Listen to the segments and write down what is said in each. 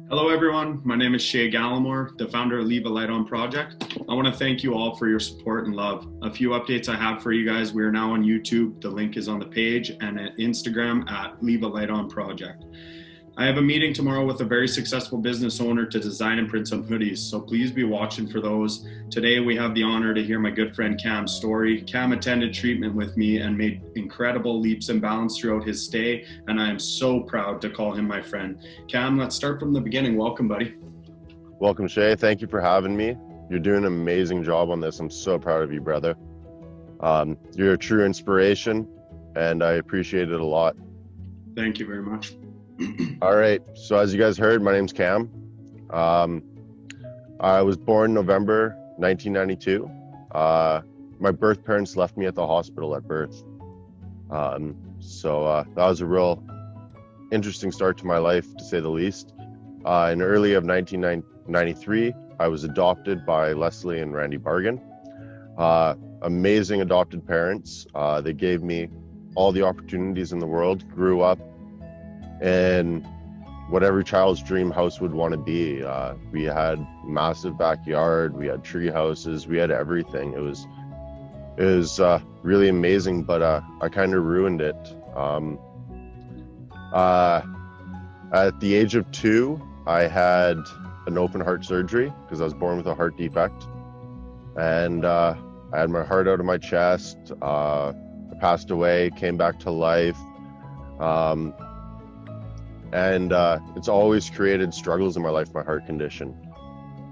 Hello, everyone. My name is Shay Gallimore, the founder of Leave a Light On Project. I want to thank you all for your support and love. A few updates I have for you guys. We are now on YouTube. The link is on the page, and at Instagram at Leave a Light On Project. I have a meeting tomorrow with a very successful business owner to design and print some hoodies, so please be watching for those. Today we have the honor to hear my good friend Cam's story. Cam attended treatment with me and made incredible leaps and bounds throughout his stay, and I am so proud to call him my friend. Cam, let's start from the beginning. Welcome, buddy. Welcome, Shay. Thank you for having me. You're doing an amazing job on this. I'm so proud of you, brother. You're a true inspiration, and I appreciate it a lot. Thank you very much. All right. So as you guys heard, my name's Cam. I was born November 1992. My birth parents left me at the hospital at birth. So that was a real interesting start to my life, to say the least. In early of 1993, I was adopted by Leslie and Randy Bargan. Amazing adopted parents. They gave me all the opportunities in the world, grew up in what every child's dream house would want to be. We had massive backyard, we had tree houses, we had everything. It was really amazing, but I kind of ruined it. At the age of 2, I had an open heart surgery because I was born with a heart defect, and I had my heart out of my chest. I passed away, came back to life. And it's always created struggles in my life, my heart condition.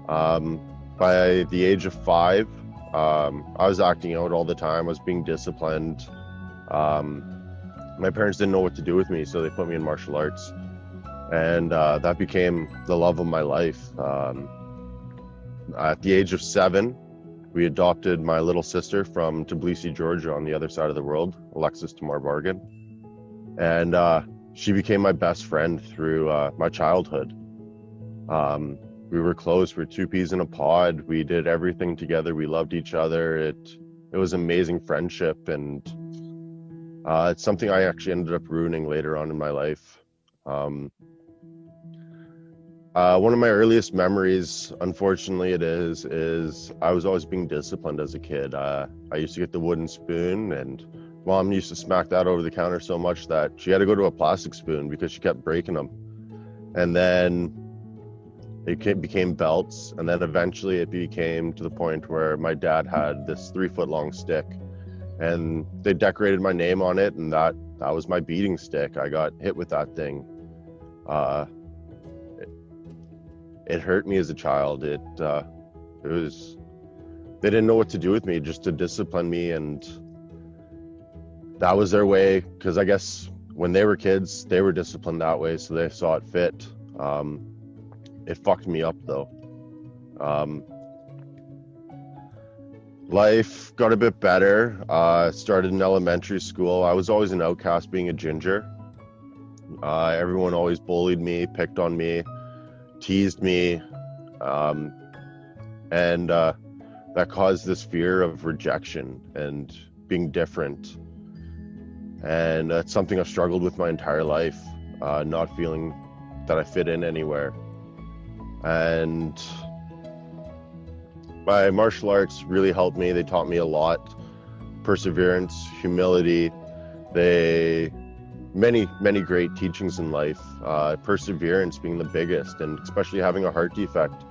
By the age of 5, I was acting out all the time. I was being disciplined. My parents didn't know what to do with me, so they put me in martial arts. And that became the love of my life. At the age of 7, we adopted my little sister from Tbilisi, Georgia, on the other side of the world, Alexis Tamar Bargan. And she became my best friend through my childhood. We were close. We were 2 peas in a pod. We did everything together. We loved each other. It was amazing friendship, and it's something I actually ended up ruining later on in my life. One of my earliest memories, unfortunately, is I was always being disciplined as a kid. I used to get the wooden spoon, and Mom used to smack that over the counter so much that she had to go to a plastic spoon because she kept breaking them. And then it became belts, and then eventually it became to the point where my dad had this 3-foot long stick, and they decorated my name on it, and that was my beating stick. I got hit with that thing. It hurt me as a child. They didn't know what to do with me, just to discipline me, and that was their way, because I guess when they were kids, they were disciplined that way, so they saw it fit. It fucked me up, though. Life got a bit better. Started in elementary school. I was always an outcast, being a ginger. Everyone always bullied me, picked on me, teased me, and that caused this fear of rejection and being different. And that's something I've struggled with my entire life, not feeling that I fit in anywhere. And my martial arts really helped me. They taught me a lot. Perseverance, humility, many great teachings in life. Perseverance being the biggest, and especially having a heart defect.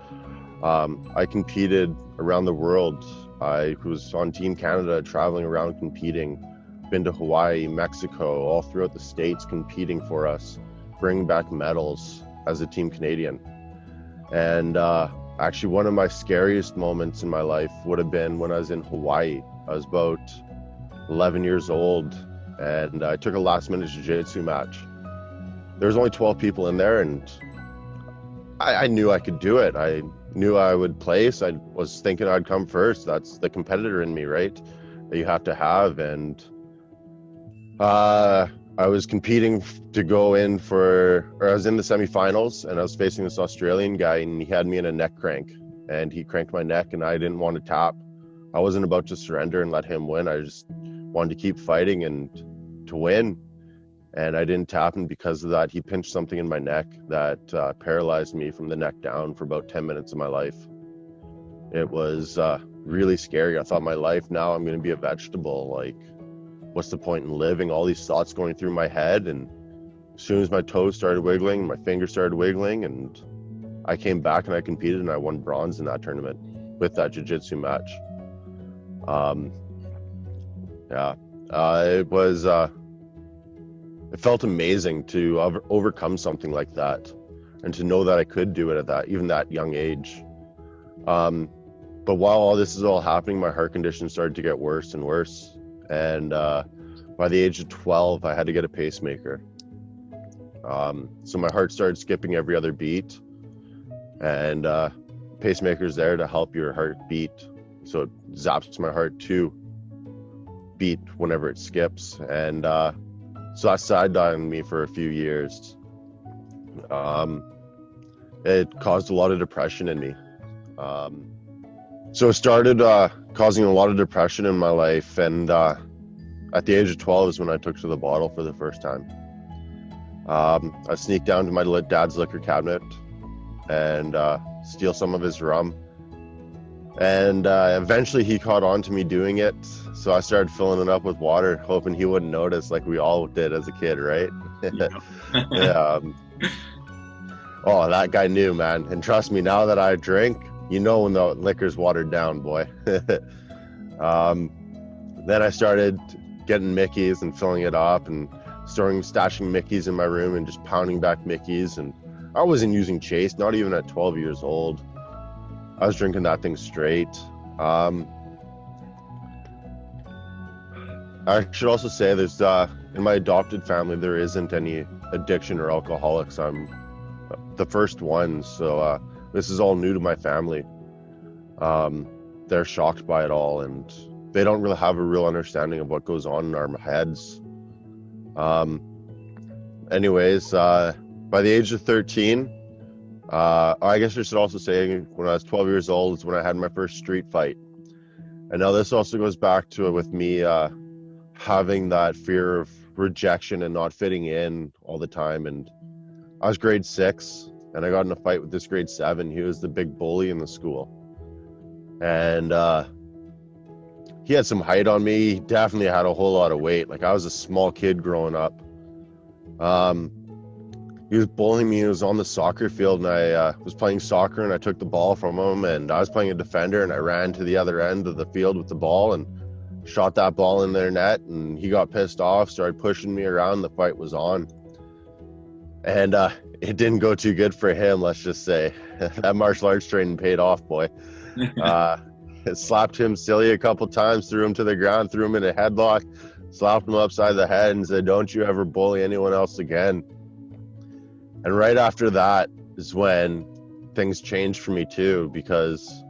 I competed around the world. I was on Team Canada, traveling around competing. Been to Hawaii, Mexico, all throughout the States competing for us, bringing back medals as a Team Canadian. And actually one of my scariest moments in my life would have been when I was in Hawaii. I was about 11 years old, and I took a last-minute jiu-jitsu match. There was only 12 people in there, and I knew I could do it. I knew I would place. I was thinking I'd come first. That's the competitor in me, right? That you have to have. And I was competing to go in I was in the semifinals, and I was facing this Australian guy, and he had me in a neck crank, and he cranked my neck, and I didn't want to tap. I wasn't about to surrender and let him win. I just wanted to keep fighting and to win. and I didn't tap, and because of that, he pinched something in my neck that paralyzed me from the neck down for about 10 minutes of my life. It was really scary. I thought my life now, I'm going to be a vegetable. Like, what's the point in living? All these thoughts going through my head, and as soon as my toes started wiggling, my fingers started wiggling, and I came back and I competed, and I won bronze in that tournament with that jiu-jitsu match. It felt amazing to overcome something like that, and to know that I could do it at that young age. But while all this is all happening, my heart condition started to get worse and worse. And by the age of 12, I had to get a pacemaker. So my heart started skipping every other beat, and pacemaker's there to help your heart beat. So it zaps my heart to beat whenever it skips. And so that sidelined me for a few years. It caused a lot of depression in me. So it started causing a lot of depression in my life, and at the age of 12 is when I took to the bottle for the first time. I sneaked down to my dad's liquor cabinet and steal some of his rum, and eventually he caught on to me doing it, so I started filling it up with water, hoping he wouldn't notice, like we all did as a kid, right? Yeah. Oh, that guy knew, man. And trust me, now that I drink, you know when the liquor's watered down, boy. Then I started getting Mickeys and filling it up, and stashing Mickeys in my room and just pounding back Mickeys. And I wasn't using Chase, not even at 12 years old. I was drinking that thing straight. I should also say there's in my adopted family, there isn't any addiction or alcoholics. I'm the first one, so this is all new to my family. They're shocked by it all, and they don't really have a real understanding of what goes on in our heads. Anyways, by the age of 13, I guess I should also say when I was 12 years old is when I had my first street fight. And now this also goes back to with me having that fear of rejection and not fitting in all the time. And I was grade 6, and I got in a fight with this grade 7. He was the big bully in the school. And he had some height on me. He definitely had a whole lot of weight. Like, I was a small kid growing up. He was bullying me. He was on the soccer field, and I was playing soccer, and I took the ball from him, and I was playing a defender, and I ran to the other end of the field with the ball and shot that ball in their net, and he got pissed off, started pushing me around. The fight was on. And it didn't go too good for him, let's just say. That martial arts training paid off, boy. It slapped him silly a couple times, threw him to the ground, threw him in a headlock, slapped him upside the head and said, "Don't you ever bully anyone else again." And right after that is when things changed for me too, because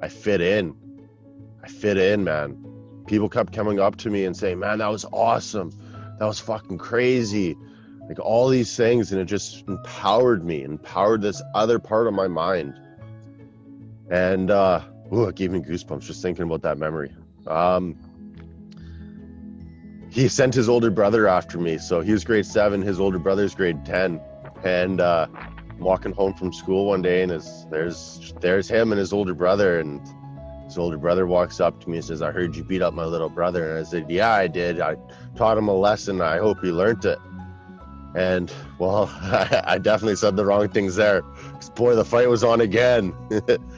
I fit in. I fit in, man. People kept coming up to me and saying, "Man, that was awesome. That was fucking crazy." Like, all these things, and it just empowered this other part of my mind. And it gave me goosebumps just thinking about that memory. He sent his older brother after me. So he was grade 7, his older brother's grade 10. And I'm walking home from school one day, and there's him and his older brother, and his older brother walks up to me and says, "I heard you beat up my little brother." And I said, "Yeah, I did. I taught him a lesson. I hope he learned it." And, well, I definitely said the wrong things there. 'Cause, boy, the fight was on again.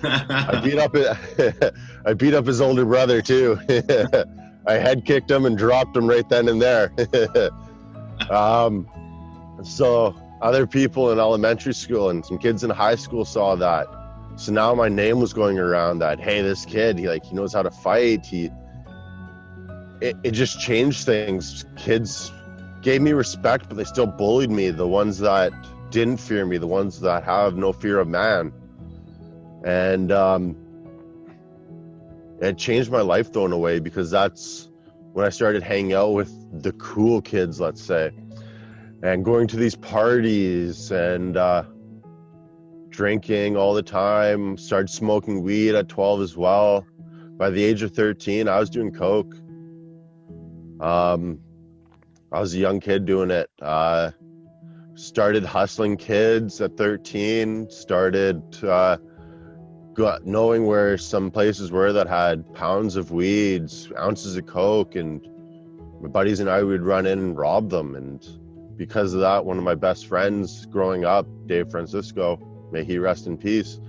I beat up his older brother too. I head kicked him and dropped him right then and there. So other people in elementary school and some kids in high school saw that. So now my name was going around that, hey, this kid, he knows how to fight. It just changed things. Kids gave me respect, but they still bullied me. The ones that didn't fear me, the ones that have no fear of man. And it changed my life though in a way, because that's when I started hanging out with the cool kids, let's say, and going to these parties and drinking all the time. Started smoking weed at 12 as well. By the age of 13, I was doing coke. I was a young kid doing it. Started hustling kids at 13, started knowing where some places were that had pounds of weeds, ounces of coke, and my buddies and I would run in and rob them. And because of that, one of my best friends growing up, Dave Francisco, may he rest in peace,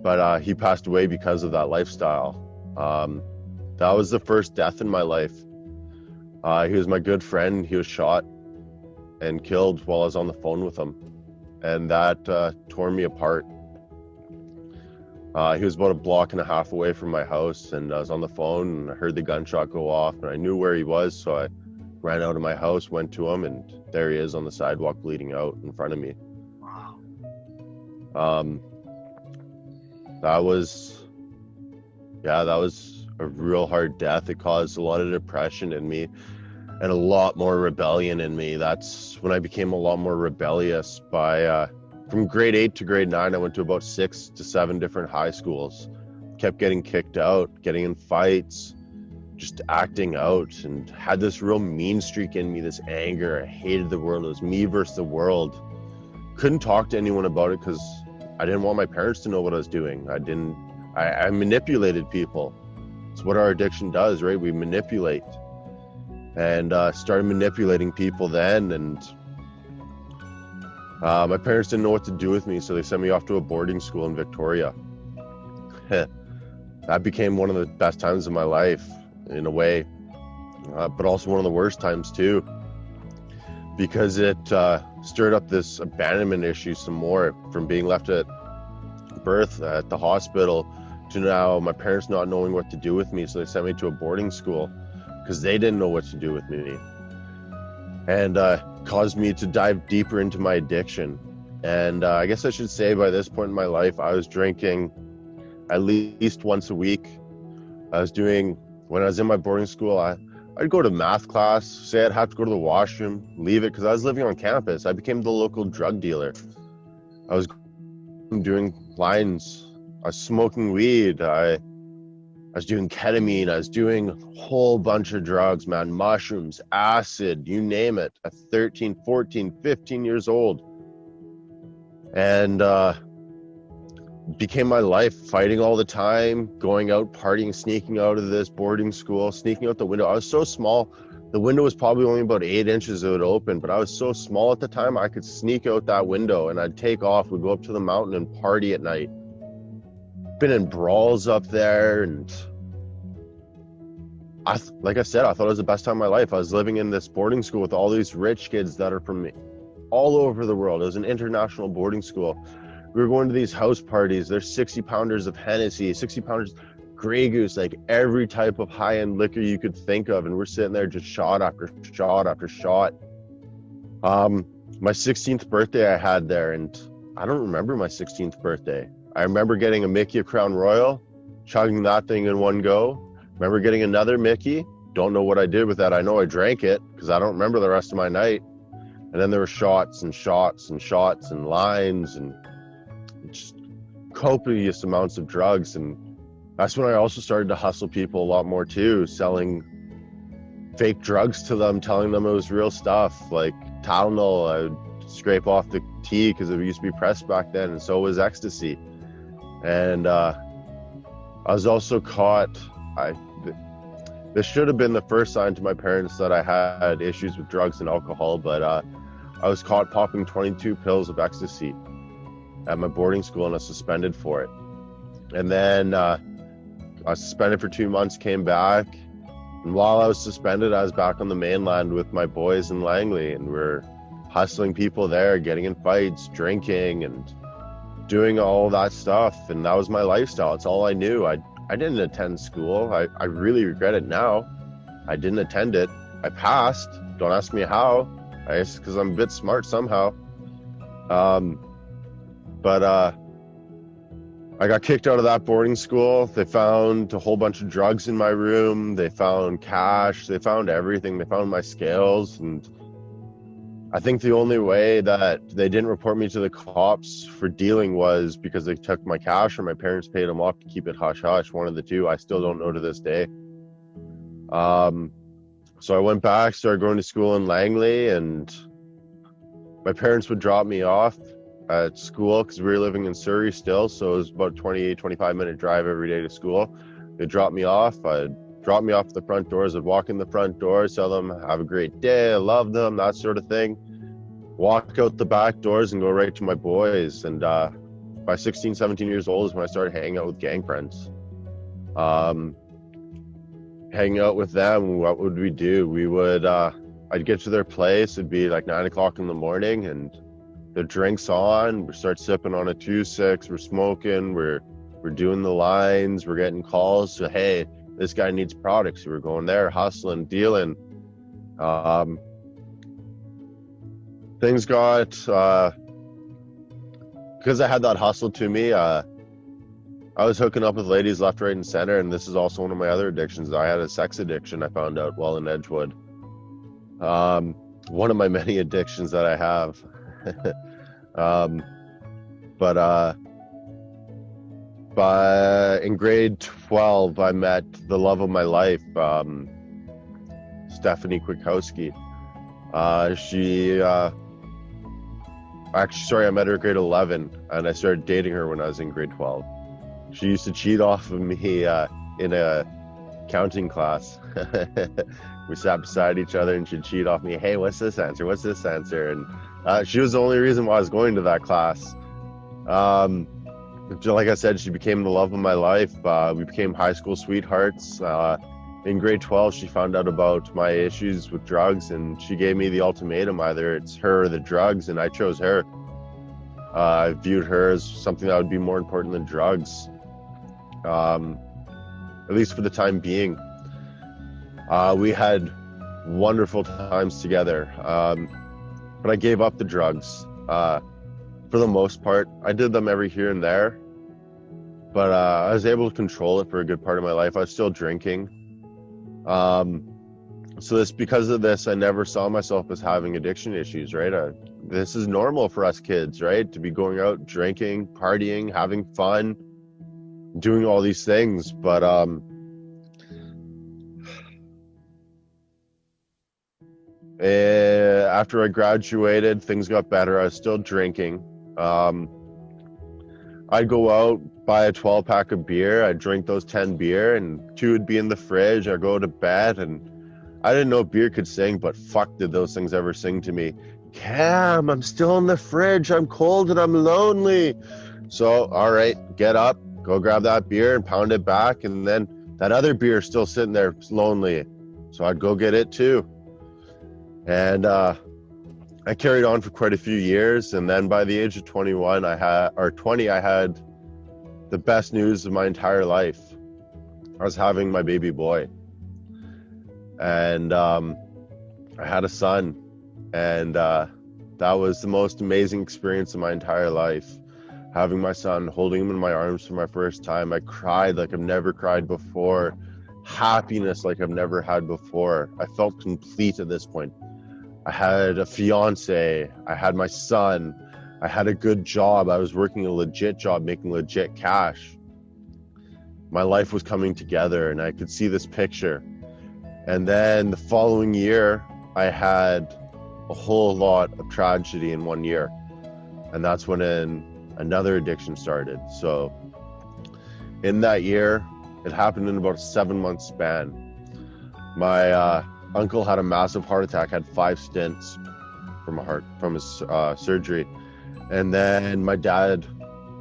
but he passed away because of that lifestyle. That was the first death in my life. He was my good friend. He was shot and killed while I was on the phone with him, and that tore me apart. He was about a block and a half away from my house, and I was on the phone and I heard the gunshot go off, and I knew where he was, so I ran out of my house, went to him, and there he is on the sidewalk bleeding out in front of me. Wow. That was a real hard death. It caused a lot of depression in me and a lot more rebellion in me. That's when I became a lot more rebellious. From grade 8 to grade 9, I went to about 6 to 7 different high schools. Kept getting kicked out, getting in fights, just acting out, and had this real mean streak in me, this anger. I hated the world. It was me versus the world. Couldn't talk to anyone about it because I didn't want my parents to know what I was doing. I manipulated people. It's what our addiction does, right? We manipulate. And started manipulating people then, and my parents didn't know what to do with me, so they sent me off to a boarding school in Victoria. That became one of the best times of my life, in a way, but also one of the worst times too, because it stirred up this abandonment issue some more, from being left at birth at the hospital to now my parents not knowing what to do with me, so they sent me to a boarding school because they didn't know what to do with me, and caused me to dive deeper into my addiction. And I guess I should say, by this point in my life, I was drinking at least once a week. When I was in my boarding school, I'd go to math class, say I'd have to go to the washroom, leave it, because I was living on campus. I became the local drug dealer. I was doing lines, I was smoking weed, I was doing ketamine, I was doing a whole bunch of drugs, man, mushrooms, acid, you name it, at 13, 14, 15 years old. And became my life, fighting all the time, going out, partying, sneaking out of this boarding school, sneaking out the window. I was so small, the window was probably only about 8 inches it would open, but I was so small at the time, I could sneak out that window and I'd take off. We'd go up to the mountain and party at night. Been in brawls up there, and like I said, I thought it was the best time of my life. I was living in this boarding school with all these rich kids that are from all over the world. It was an international boarding school. We were going to these house parties. There's 60 pounders of Hennessy, 60 pounders Grey Goose, like every type of high-end liquor you could think of, and we're sitting there just shot after shot after shot. My 16th birthday I had there, and I don't remember my 16th birthday. I remember getting a Mickey, a Crown Royal, chugging that thing in one go. Remember getting another Mickey. Don't know what I did with that. I know I drank it because I don't remember the rest of my night. And then there were shots and shots and shots and lines and just copious amounts of drugs. And that's when I also started to hustle people a lot more too, selling fake drugs to them, telling them it was real stuff, like Tylenol. I would scrape off the tea because it used to be pressed back then, and so was ecstasy. And I was also caught. This should have been the first sign to my parents that I had issues with drugs and alcohol, but I was caught popping 22 pills of ecstasy at my boarding school, and I was suspended for it. And then I was suspended for 2 months, came back, and while I was suspended, I was back on the mainland with my boys in Langley, and we're hustling people there, getting in fights, drinking, and doing all that stuff. And that was my lifestyle. It's all I knew. I didn't attend school. I really regret it now. I didn't attend it. I passed. Don't ask me how. I guess because I'm a bit smart somehow. But I got kicked out of that boarding school. They found a whole bunch of drugs in my room. They found cash. They found everything. They found my scales. And I think the only way that they didn't report me to the cops for dealing was because they took my cash, or my parents paid them off to keep it hush hush. One of the two. I still don't know to this day. So I went back, started going to school in Langley, and my parents would drop me off at school because we were living in Surrey still. So it was about 25-minute drive every day to school. They'd drop me off. I'd drop me off at the front doors. I'd walk in the front doors, tell them, have a great day, I love them, that sort of thing. Walk out the back doors and go right to my boys. And by 16, 17 years old is when I started hanging out with gang friends. Hanging out with them, what would we do? We would, I'd get to their place, it'd be like 9 o'clock in the morning, and the drinks on, we start sipping on a 2-6, we're smoking, we're doing the lines, we're getting calls, so hey, this guy needs products, so we're going there, hustling, dealing. Things got, because I had that hustle to me, I was hooking up with ladies left, right, and center, and this is also one of my other addictions. I had a sex addiction, I found out while in Edgewood. One of my many addictions that I have. But in grade 12, I met the love of my life, Stephanie Kwiatkowski. I met her in grade 11, and I started dating her when I was in grade 12. She used to cheat off of me in a counting class. We sat beside each other and she'd cheat off me. Hey, what's this answer? What's this answer? And she was the only reason why I was going to that class. Like I said, she became the love of my life. We became high school sweethearts. In grade 12, she found out about my issues with drugs, and she gave me the ultimatum: either it's her or the drugs, and I chose her. I viewed her as something that would be more important than drugs. At least for the time being. We had wonderful times together, but I gave up the drugs. For the most part, I did them every here and there, but I was able to control it for a good part of my life. I was still drinking. Because of this, I never saw myself as having addiction issues, right? This is normal for us kids, right? To be going out, drinking, partying, having fun, doing all these things. But after I graduated, things got better. I was still drinking. I'd go out, buy a 12-pack of beer, I'd drink those 10 beer, and 2 would be in the fridge. I'd go to bed, and I didn't know beer could sing, but fuck did those things ever sing to me. Cam, I'm still in the fridge, I'm cold and I'm lonely. So, all right, get up, go grab that beer and pound it back, and then that other beer still sitting there lonely. So I'd go get it too. And I carried on for quite a few years, and then by the age of 20, I had the best news of my entire life. I was having my baby boy, and I had a son, and that was the most amazing experience of my entire life. Having my son, holding him in my arms for my first time, I cried like I've never cried before. Happiness like I've never had before. I felt complete at this point. I had a fiance, I had my son, I had a good job, I was working a legit job, making legit cash. My life was coming together, and I could see this picture. And then the following year, I had a whole lot of tragedy in 1 year. And that's when another addiction started. So in that year, it happened in about a 7-month span. My uncle had a massive heart attack, had 5 stents from his surgery. And then my dad,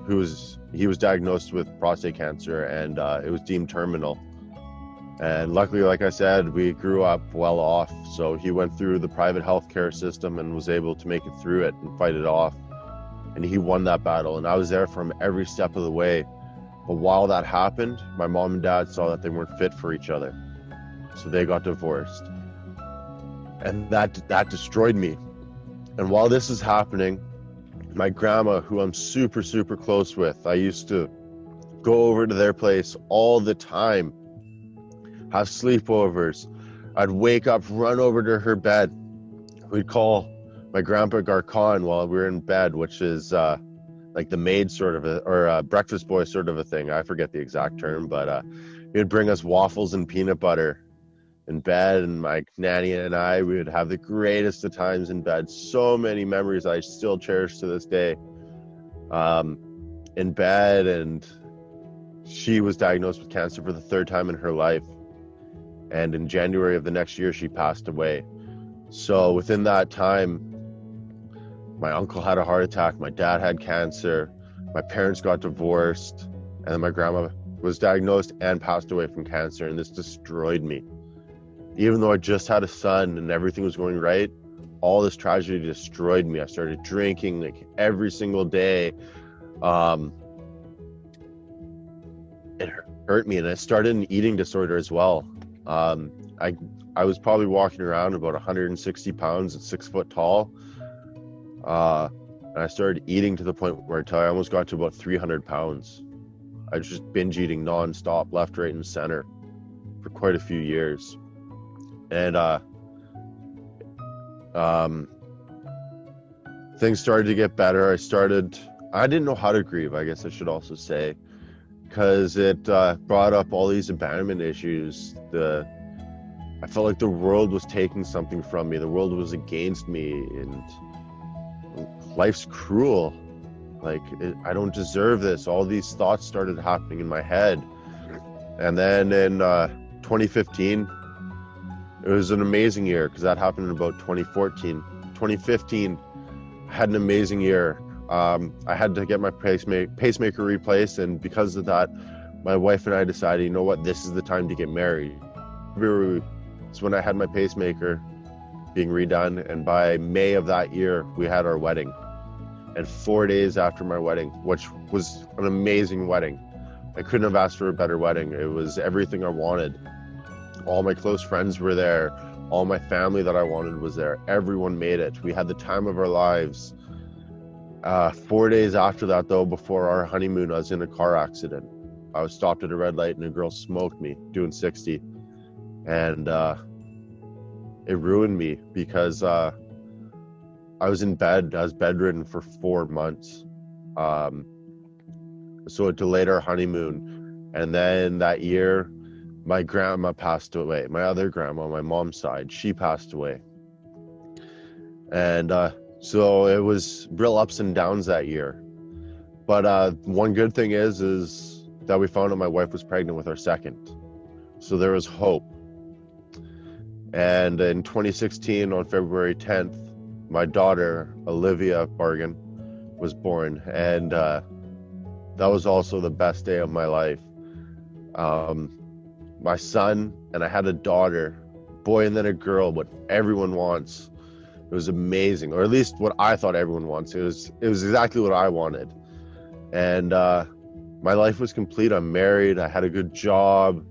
he was diagnosed with prostate cancer, and it was deemed terminal. And luckily, like I said, we grew up well off. So he went through the private healthcare system and was able to make it through it and fight it off. And he won that battle, and I was there for him every step of the way. But while that happened, my mom and dad saw that they weren't fit for each other. So they got divorced. And that destroyed me. And while this is happening, my grandma, who I'm super, super close with, I used to go over to their place all the time, have sleepovers. I'd wake up, run over to her bed. We'd call my grandpa Garcon while we were in bed, which is like the maid sort of or a breakfast boy sort of a thing. I forget the exact term, but he'd bring us waffles and peanut butter. in bed, and my nanny and I, we would have the greatest of times in bed. So many memories I still cherish to this day. In bed, and she was diagnosed with cancer for the third time in her life. And in January of the next year, she passed away. So within that time, my uncle had a heart attack, my dad had cancer, my parents got divorced, and then my grandma was diagnosed and passed away from cancer, and this destroyed me. Even though I just had a son and everything was going right, all this tragedy destroyed me. I started drinking like every single day. It hurt me, and I started an eating disorder as well. I was probably walking around about 160 pounds and 6 foot tall. And I started eating to the point where I almost got to about 300 pounds. I was just binge eating nonstop, left, right, and center for quite a few years. And things started to get better. I didn't know how to grieve, I guess I should also say, because it brought up all these abandonment issues. I felt like the world was taking something from me. The world was against me, and life's cruel. Like, I don't deserve this. All these thoughts started happening in my head. And then in 2015, it was an amazing year, because that happened in about 2014. 2015, I had an amazing year. I had to get my pacemaker replaced, and because of that, my wife and I decided, you know what, this is the time to get married. It's when I had my pacemaker being redone, and by May of that year, we had our wedding. And 4 days after my wedding, which was an amazing wedding, I couldn't have asked for a better wedding. It was everything I wanted. All my close friends were there. All my family that I wanted was there. Everyone made it. We had the time of our lives. 4 days after that, though, before our honeymoon, I was in a car accident. I was stopped at a red light, and a girl smoked me doing 60. And it ruined me, because I was in bed. I was bedridden for 4 months. So it delayed our honeymoon. And then that year, my grandma passed away. My other grandma, my mom's side, she passed away. And so it was real ups and downs that year. But one good thing is that we found out my wife was pregnant with our second. So there was hope. And in 2016, on February 10th, my daughter, Olivia Bargan, was born. And that was also the best day of my life. My son, and I had a daughter, boy and then a girl, what everyone wants. It was amazing, or at least what I thought everyone wants. It was exactly what I wanted. And my life was complete. I'm married. I had a good job.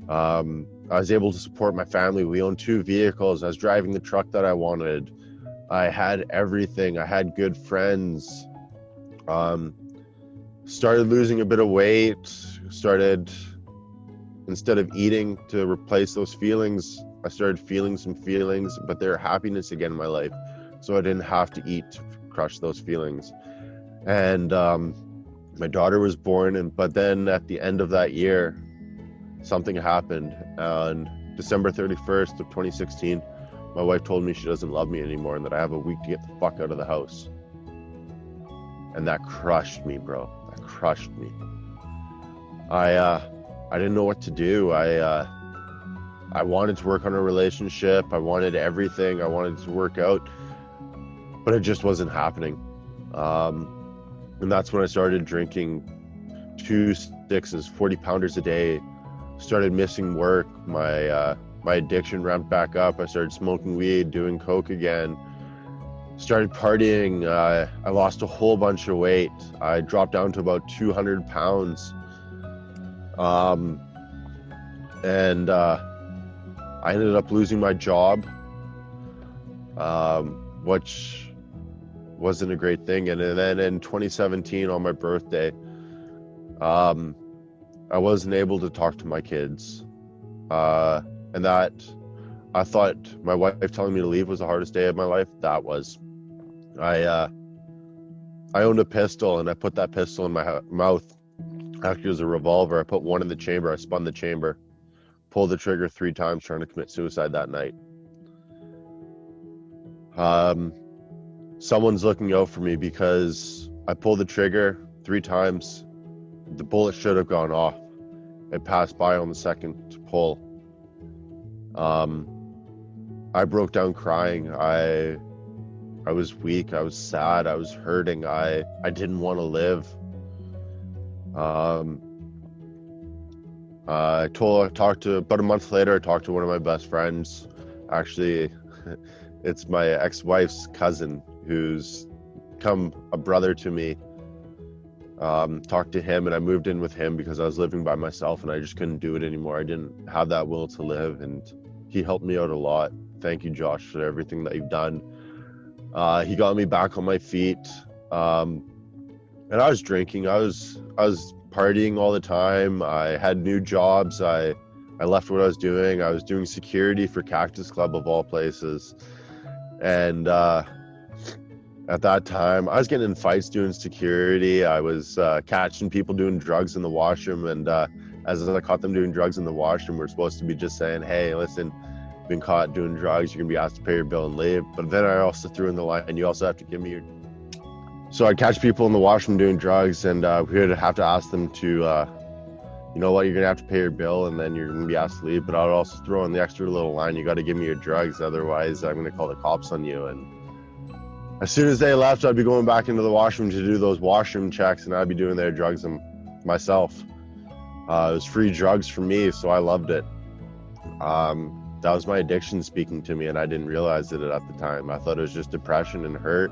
I was able to support my family. We owned 2 vehicles. I was driving the truck that I wanted. I had everything. I had good friends. Started losing a bit of weight. Instead of eating to replace those feelings, I started feeling some feelings, but they were happiness again in my life. So I didn't have to eat to crush those feelings. And my daughter was born, but then at the end of that year, something happened. On December 31st of 2016, my wife told me she doesn't love me anymore and that I have a week to get the fuck out of the house. And that crushed me, bro. That crushed me. I didn't know what to do. I wanted to work on a relationship. I wanted everything. I wanted to work out, but it just wasn't happening. And that's when I started drinking 2 sixes, 40 pounders a day. Started missing work. My addiction ramped back up. I started smoking weed, doing coke again. Started partying. I lost a whole bunch of weight. I dropped down to about 200 pounds. And I ended up losing my job, which wasn't a great thing. And then in 2017, on my birthday, I wasn't able to talk to my kids. And that, I thought my wife telling me to leave was the hardest day of my life. That was. I owned a pistol, and I put that pistol in my mouth. Actually, it was a revolver. I put one in the chamber. I spun the chamber. pulled the trigger 3 times trying to commit suicide that night. Someone's looking out for me because I pulled the trigger 3 times. The bullet should have gone off. It passed by on the second pull. I broke down crying. I was weak. I was sad. I was hurting. I didn't want to live. Talked to about a month later. I talked to one of my best friends. Actually, it's my ex-wife's cousin, who's become a brother to me. Talked to him, and I moved in with him because I was living by myself and I just couldn't do it anymore. I didn't have that will to live, and he helped me out a lot. Thank you, Josh, for everything that you've done. He got me back on my feet. And I was drinking. I was partying all the time. I had new jobs. I left what I was doing. I was doing security for Cactus Club of all places. And at that time, I was getting in fights doing security. I was catching people doing drugs in the washroom. And as I caught them doing drugs in the washroom, we're supposed to be just saying, hey, listen, been caught doing drugs, you're gonna be asked to pay your bill and leave. But then I also threw in the line, and you also have to give me your... So I'd catch people in the washroom doing drugs, and we would have to ask them to, you know what, you're gonna have to pay your bill, and then you're gonna be asked to leave. But I'd also throw in the extra little line, you gotta give me your drugs, otherwise I'm gonna call the cops on you. And as soon as they left, I'd be going back into the washroom to do those washroom checks, and I'd be doing their drugs myself. It was free drugs for me, so I loved it. That was my addiction speaking to me, and I didn't realize it at the time. I thought it was just depression and hurt,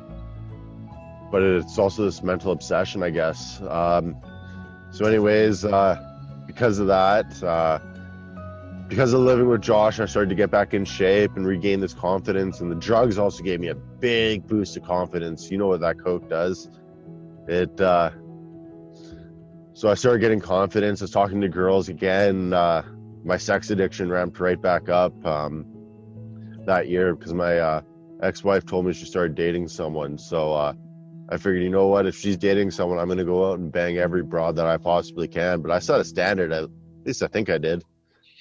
but it's also this mental obsession, I guess. So anyways, because of that, because of living with Josh, I started to get back in shape and regain this confidence, and the drugs also gave me a big boost of confidence. You know what that coke does. So I started getting confidence. I was talking to girls again. My sex addiction ramped right back up that year because my ex-wife told me she started dating someone. So I figured, you know what, if she's dating someone, I'm going to go out and bang every broad that I possibly can. But I set a standard. At least I think I did.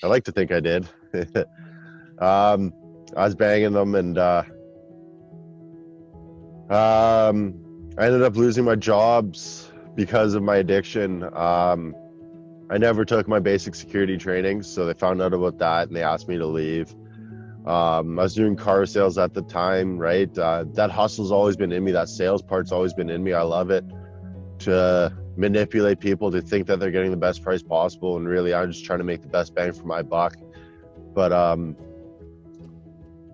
I like to think I did. I was banging them, and I ended up losing my jobs because of my addiction. I never took my basic security training, so they found out about that and they asked me to leave. I was doing car sales at the time, right? That hustle's always been in me. That sales part's always been in me. I love it, to manipulate people to think that they're getting the best price possible, and really I'm just trying to make the best bang for my buck. But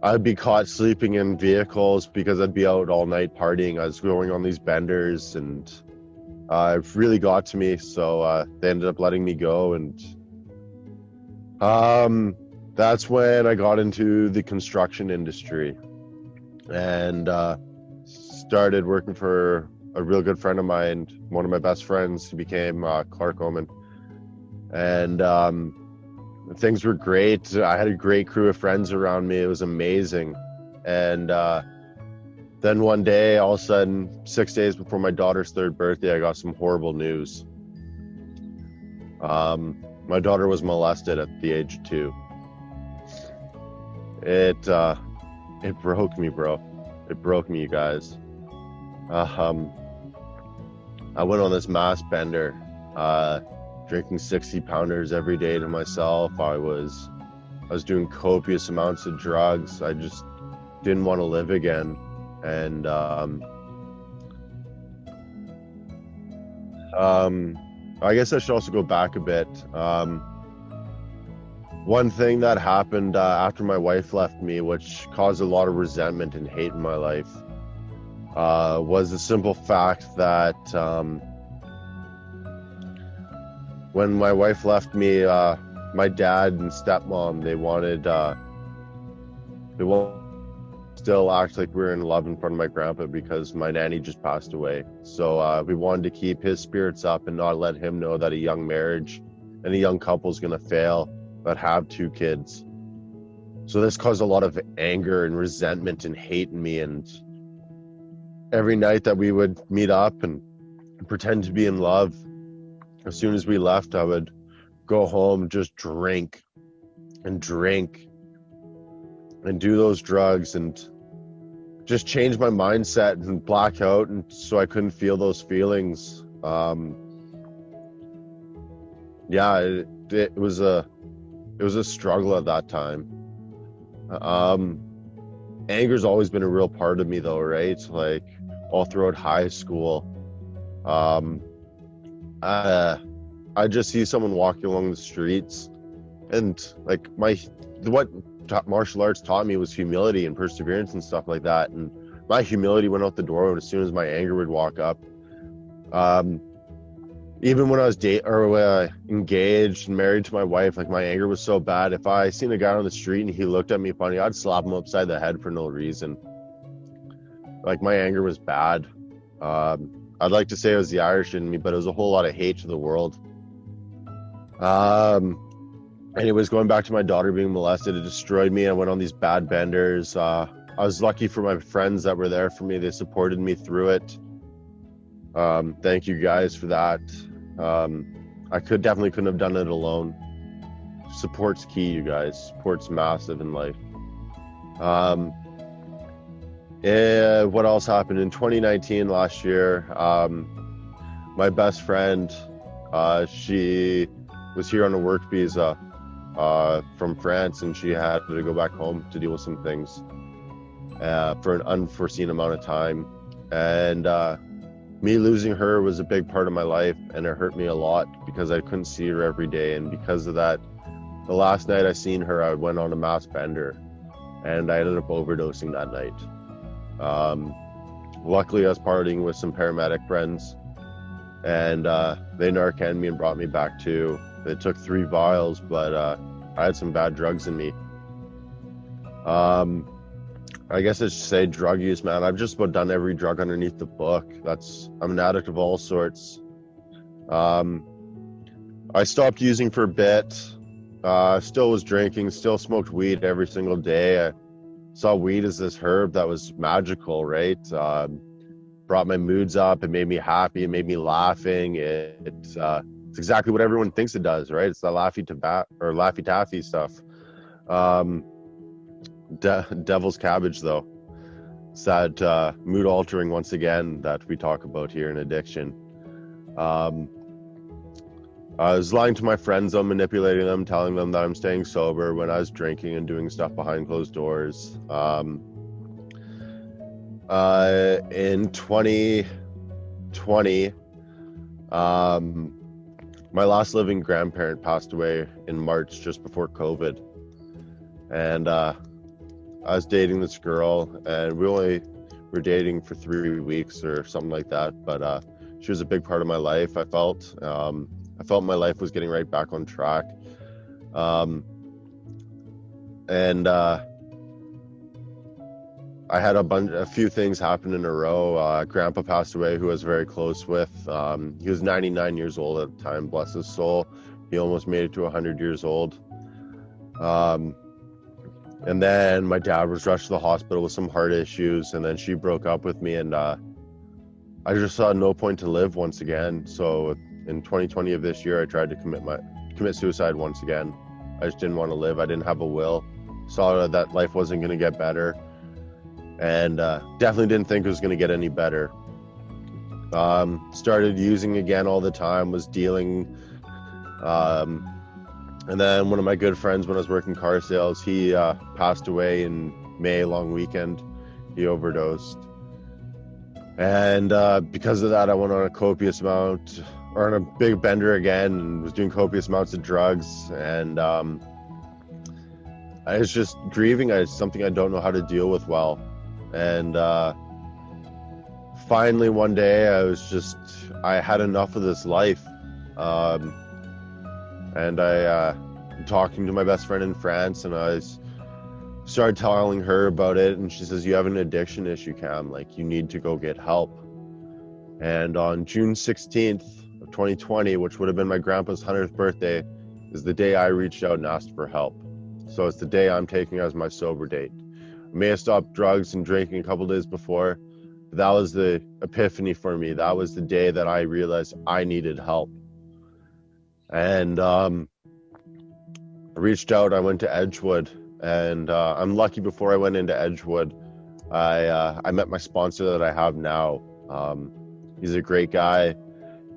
I'd be caught sleeping in vehicles because I'd be out all night partying. I was going on these benders, and it really got to me, so they ended up letting me go. And that's when I got into the construction industry and started working for a real good friend of mine, one of my best friends. He became Clark Oman, and things were great. I had a great crew of friends around me. It was amazing. And then one day, all of a sudden, 6 days before my daughter's 3rd birthday, I got some horrible news. My daughter was molested at the age of 2. It broke me, bro. It broke me, you guys. I went on this mass bender, drinking 60-pounders every day to myself. I was doing copious amounts of drugs. I just didn't want to live again. And I guess I should also go back a bit. One thing that happened after my wife left me, which caused a lot of resentment and hate in my life, was the simple fact that when my wife left me, my dad and stepmom, they wanted still act like we were in love in front of my grandpa because my nanny just passed away. So we wanted to keep his spirits up and not let him know that a young marriage and a young couple is going to fail, but have 2 kids. So this caused a lot of anger and resentment and hate in me. And every night that we would meet up and pretend to be in love, as soon as we left, I would go home, just drink and drink and do those drugs and just change my mindset and black out, and so I couldn't feel those feelings. It was a struggle at that time. Anger's always been a real part of me though, right? Like all throughout high school. I just see someone walking along the streets, and like what martial arts taught me was humility and perseverance and stuff like that. And my humility went out the door as soon as my anger would walk up. Even when I was engaged and married to my wife, like my anger was so bad. If I seen a guy on the street and he looked at me funny, I'd slap him upside the head for no reason. Like my anger was bad. I'd like to say it was the Irish in me, but it was a whole lot of hate to the world. Anyways, going back to my daughter being molested, it destroyed me. I went on these bad benders. I was lucky for my friends that were there for me. They supported me through it. Thank you guys for that. I definitely couldn't have done it alone. Support's key, you guys. Support's massive in life. What else happened in 2019 last year? My best friend, she was here on a work visa from France, and she had to go back home to deal with some things for an unforeseen amount of time. And me losing her was a big part of my life, and it hurt me a lot because I couldn't see her every day. And because of that, the last night I seen her, I went on a mass bender, and I ended up overdosing that night. Luckily, I was partying with some paramedic friends, and they Narcaned me and brought me back to. It took 3 vials, but I had some bad drugs in me. I guess I should say drug use, man. I've just about done every drug underneath the book. I'm an addict of all sorts. I stopped using for a bit. Still was drinking, still smoked weed every single day. I saw weed as this herb that was magical, right? Brought my moods up. It made me happy. It made me laughing. It's exactly what everyone thinks it does, right? It's the Laffy Taffy stuff. Devil's cabbage, though. It's that mood altering once again that we talk about here in addiction. I was lying to my friends, though, manipulating them, telling them that I'm staying sober when I was drinking and doing stuff behind closed doors. In 2020, my last living grandparent passed away in March, just before COVID. And I was dating this girl, and we only were dating for 3 weeks or something like that. But she was a big part of my life. I felt my life was getting right back on track. I had a few things happen in a row. Grandpa passed away, who I was very close with. He was 99 years old at the time, bless his soul. He almost made it to 100 years old. And then my dad was rushed to the hospital with some heart issues, and then she broke up with me, and I just saw no point to live once again. So in 2020 of this year, I tried to commit suicide once again. I just didn't want to live. I didn't have a will. Saw that life wasn't going to get better, and definitely didn't think it was going to get any better. Started using again all the time, was dealing. And then one of my good friends, when I was working car sales, he passed away in May, long weekend. He overdosed. And because of that, I went on on a big bender again, and was doing copious amounts of drugs. And I was just grieving. It's something I don't know how to deal with well. And finally one day I had enough of this life. And I talking to my best friend in France, and I started telling her about it, and she says, "You have an addiction issue, Cam. Like, you need to go get help." And on June 16th of 2020, which would have been my grandpa's 100th birthday, is the day I reached out and asked for help. So it's the day I'm taking as my sober date. I may have stopped drugs and drinking a couple days before, but that was the epiphany for me. That was the day that I realized I needed help. And I reached out. I went to Edgewood, and I'm lucky. Before I went into Edgewood, I met my sponsor that I have now. He's a great guy.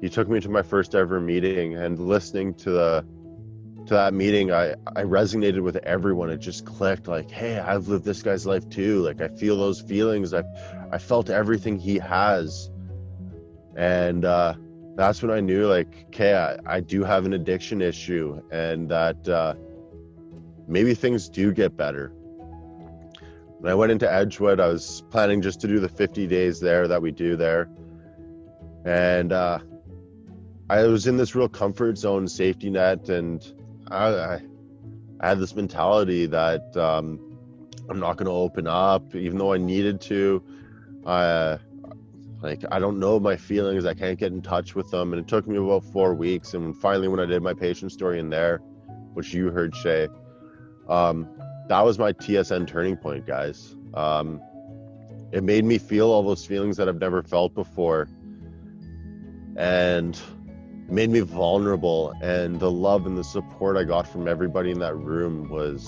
He took me to my first ever meeting, and listening to that meeting, I resonated with everyone. It just clicked, like, hey, I've lived this guy's life too. Like, I feel those feelings. I felt everything he has. And that's when I knew, like, okay, I do have an addiction issue, and that maybe things do get better. When I went into Edgewood, I was planning just to do the 50 days there that we do there. And I was in this real comfort zone, safety net, and I had this mentality that I'm not going to open up, even though I needed to. I don't know my feelings. I can't get in touch with them. And it took me about 4 weeks. And finally, when I did my patient story in there, which you heard, Shay, that was my TSN turning point, guys. It made me feel all those feelings that I've never felt before. And it made me vulnerable. And the love and the support I got from everybody in that room was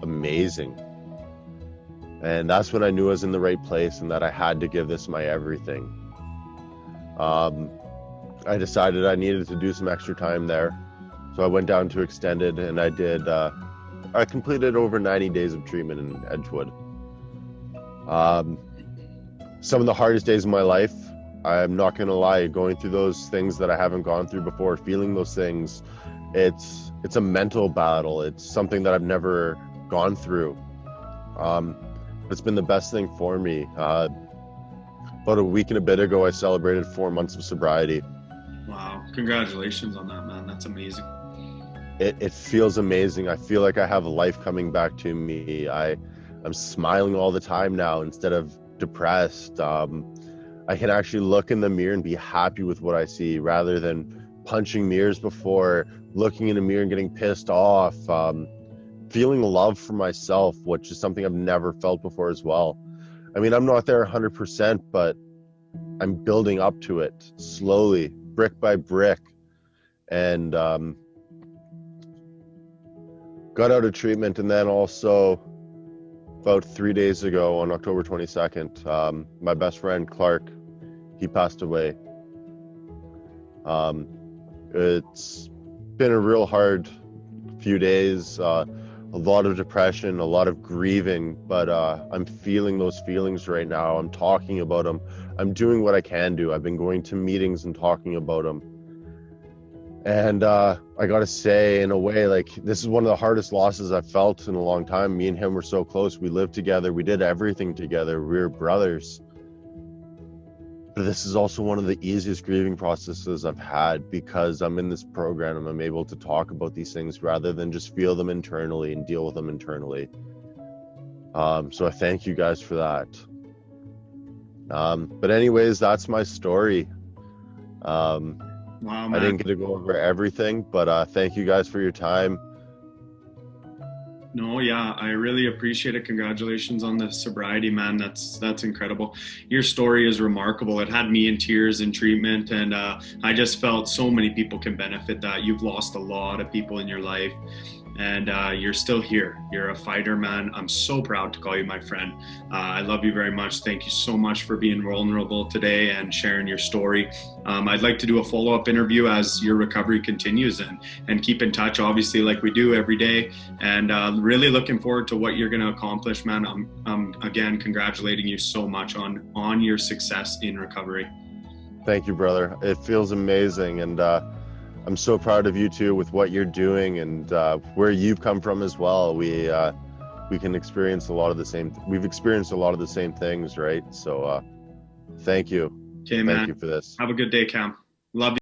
amazing. And that's when I knew I was in the right place and that I had to give this my everything. I decided I needed to do some extra time there. So I went down to extended, and I completed over 90 days of treatment in Edgewood. Some of the hardest days of my life, I'm not going to lie, going through those things that I haven't gone through before, feeling those things, it's a mental battle. It's something that I've never gone through. It's been the best thing for me. About a week and a bit ago, I celebrated 4 months of sobriety. Wow. Congratulations on that, man. That's amazing. It feels amazing. I feel like I have life coming back to me. I'm smiling all the time now instead of depressed. I can actually look in the mirror and be happy with what I see rather than punching mirrors before, looking in a mirror and getting pissed off. Feeling love for myself, which is something I've never felt before as well. I mean, I'm not there 100%, but I'm building up to it slowly, brick by brick. And got out of treatment, and then also about 3 days ago on October 22nd, my best friend Clark, he passed away. It's been a real hard few days. A lot of depression, a lot of grieving, but I'm feeling those feelings right now. I'm talking about them. I'm doing what I can do. I've been going to meetings and talking about them. And I gotta say, in a way, like, this is one of the hardest losses I've felt in a long time. Me and him were so close. We lived together. We did everything together. We were brothers. But this is also one of the easiest grieving processes I've had, because I'm in this program and I'm able to talk about these things rather than just feel them internally and deal with them internally. So I thank you guys for that. But anyways, that's my story. Wow, man. I didn't get to go over everything, but thank you guys for your time. No, yeah, I really appreciate it. Congratulations on the sobriety, man. That's incredible. Your story is remarkable. It had me in tears in treatment, and I just felt so many people can benefit that. You've lost a lot of people in your life, and you're still here. You're a fighter, man. I'm so proud to call you my friend. I love you very much. Thank you so much for being vulnerable today and sharing your story. I'd like to do a follow-up interview as your recovery continues, and keep in touch, obviously, like we do every day. And really looking forward to what you're going to accomplish, man. I'm again congratulating you so much on your success in recovery. Thank you, brother. It feels amazing, and I'm so proud of you too with what you're doing and where you've come from as well. We can experience a lot of the same. We've experienced a lot of the same things, right? So thank you. Okay, man. Thank you for this. Have a good day, Cam. Love you.